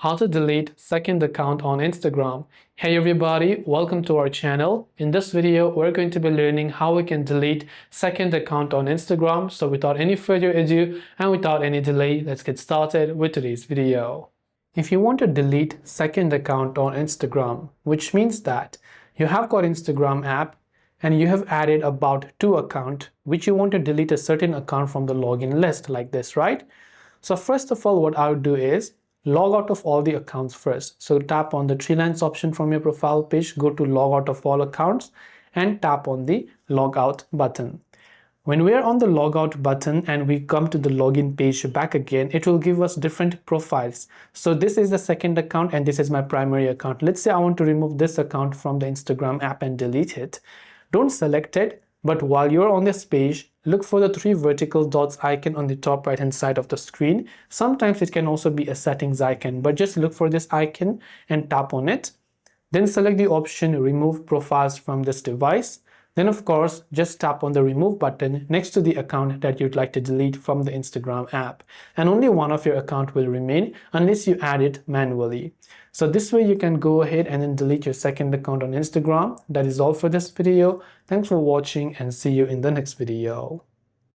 How to delete second account on Instagram. Hey everybody, welcome to our channel. In this video, we're going to be learning how we can delete second account on Instagram. So without any further ado and without any delay, let's get started with today's video. If you want to delete second account on Instagram, which means that you have got Instagram app and you have added about 2 accounts, which you want to delete a certain account from the login list like this, right? So first of all, what I would do is log out of all the accounts first. So tap on the 3 lines option from your profile page, go to log out of all accounts and tap on the log out button. When we are on the log out button and we come to the login page back again, it will give us different profiles. So this is the second account and this is my primary account. Let's say I want to remove this account from the Instagram app and delete it. Don't select it, but while you're on this page, look for the 3 vertical dots icon on the top right hand side of the screen. Sometimes it can also be a settings icon, but just look for this icon and tap on it. Then select the option remove profiles from this device. Then of course, just tap on the remove button next to the account that you'd like to delete from the Instagram app. And only one of your account will remain unless you add it manually. So this way you can go ahead and then delete your second account on Instagram. That is all for this video. Thanks for watching and see you in the next video.